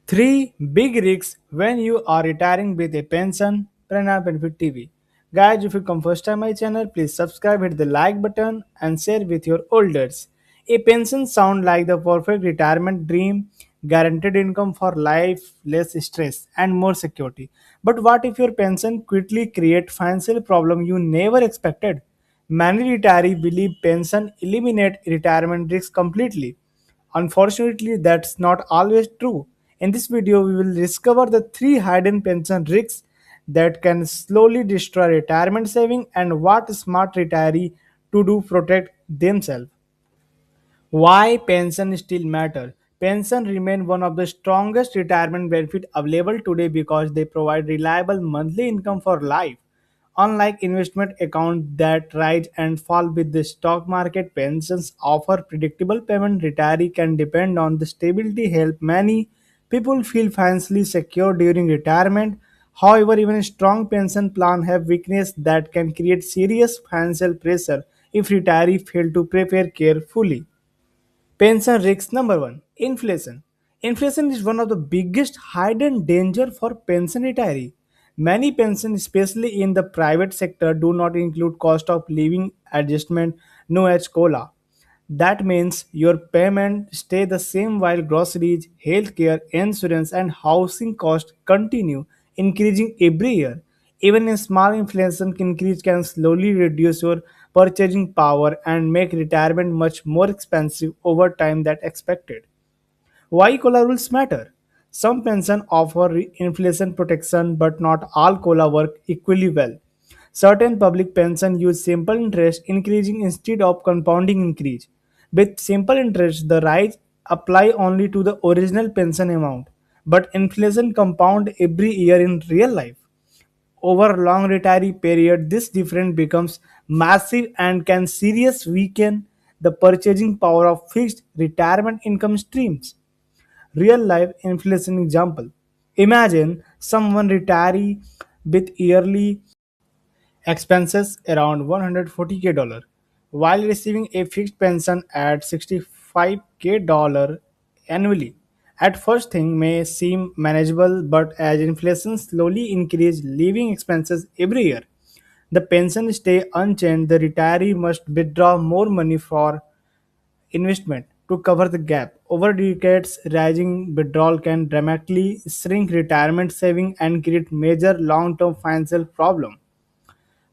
Three big risks when you are retiring with a pension. Prana Benefit TV. Guys, if you come first time my channel, please subscribe, hit the like button, and share with your elders. A pension sound like the perfect retirement dream, guaranteed income for life, less stress, and more security. But what if your pension quickly create financial problem you never expected? Many retirees believe pension eliminate retirement risk completely. Unfortunately, that's not always true. In this video, we will discover the three hidden pension risks that can slowly destroy retirement saving and what smart retiree to do protect themselves. Why pension still matter? Pension remain one of the strongest retirement benefit available today because they provide reliable monthly income for life. Unlike investment accounts that rise and fall with the stock market, pensions offer predictable payment. Retiree can depend on the stability help many people feel financially secure during retirement. However, even a strong pension plan have weakness that can create serious financial pressure if retiree fail to prepare carefully. Pension risk number one, inflation. Inflation is one of the biggest hidden danger for pension retiree. Many pensions, especially in the private sector, do not include cost of living adjustment known as COLA. That means your payment stay the same while groceries, healthcare, insurance, and housing costs continue increasing every year. Even a small inflation increase can slowly reduce your purchasing power and make retirement much more expensive over time than expected. Why COLA rules matter? Some pensions offer inflation protection, but not all COLA work equally well. Certain public pensions use simple interest increasing instead of compounding increase. With simple interest, the rise apply only to the original pension amount, but inflation compound every year in real life. Over a long retiree period, this difference becomes massive and can seriously weaken the purchasing power of fixed retirement income streams. Real life inflation example. Imagine someone retiree with yearly expenses around 140k dollar while receiving a fixed pension at 65k dollar annually. At first thing may seem manageable, but as inflation slowly increases living expenses every year, the pension stay unchanged. The retiree must withdraw more money for investment to cover the gap. Over decades, rising withdrawal can dramatically shrink retirement saving and create major long-term financial problems.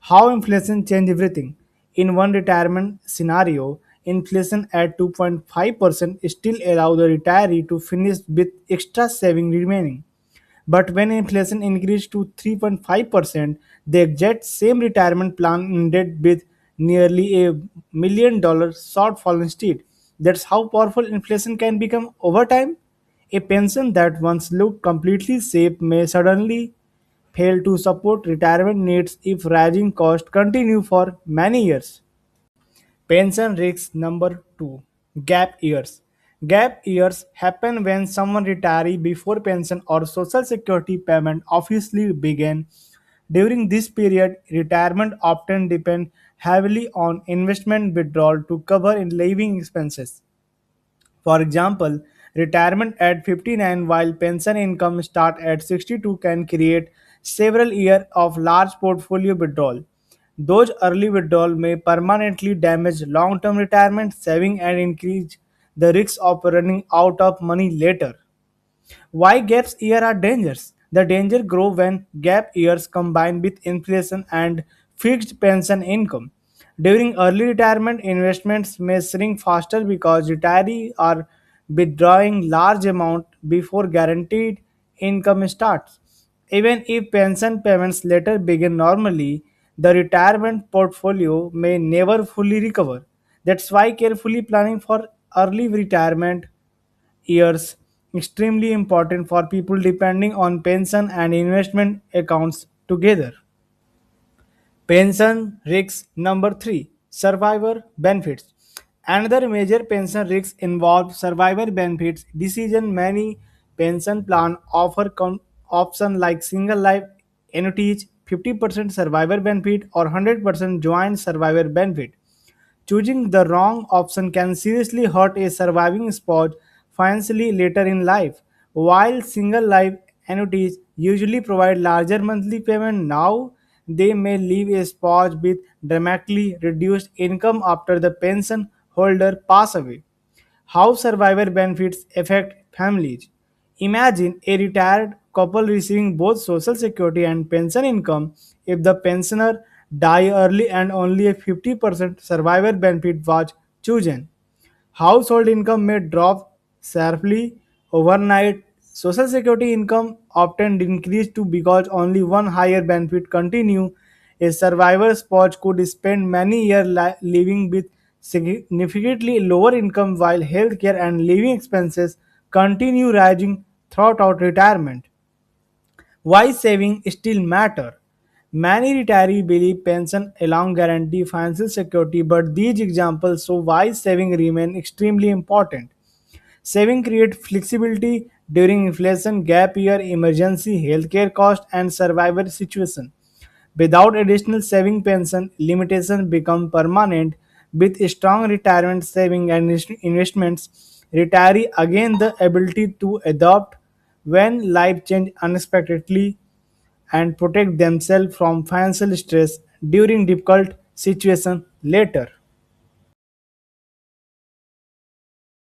How inflation changed everything. In one retirement scenario, inflation at 2.5% still allow the retiree to finish with extra saving remaining. But when inflation increased to 3.5%, the exact same retirement plan ended with nearly $1 million shortfall instead. That's how powerful inflation can become over time. A pension that once looked completely safe may suddenly fail to support retirement needs if rising costs continue for many years. Pension risk number two, gap years. Gap years happen when someone retires before pension or social security payment officially begin. During this period, retirement often depend heavily on investment withdrawal to cover in living expenses. For example, retirement at 59 while pension income start at 62 can create several years of large portfolio withdrawal. Those early withdrawal may permanently damage long-term retirement saving and increase the risk of running out of money later. Why gaps year are dangerous? The danger grow when gap years combine with inflation and fixed pension income. During early retirement, investments may shrink faster because retirees are withdrawing large amount before guaranteed income starts. Even if pension payments later begin normally, the retirement portfolio may never fully recover. That's why carefully planning for early retirement years extremely important for people depending on pension and investment accounts together. Pension risk number 3, survivor benefits. Another major pension risk involves survivor benefits decision. Many pension plan offer option like single life annuities, 50% survivor benefit or 100% joint survivor benefit. Choosing the wrong option can seriously hurt a surviving spouse financially later in life. While single life annuities usually provide larger monthly payment now, they may leave a spouse with dramatically reduced income after the pension holder pass away. How survivor benefits affect families. Imagine a retired couple receiving both social security and pension income. If the pensioner die early and only a 50% survivor benefit was chosen, household income may drop sharply overnight. Social security income often increased to because only one higher benefit continue. A survivor spouse could spend many years living with significantly lower income while healthcare and living expenses continue rising throughout retirement. Why saving still matter? Many retirees believe pension alone guarantee financial security, but these examples show why saving remain extremely important. Saving creates flexibility during inflation, gap year, emergency, healthcare cost, and survival situation. Without additional saving pension, limitations become permanent. With strong retirement saving and investments, retiree again the ability to adapt when life change unexpectedly and protect themselves from financial stress during difficult situations later.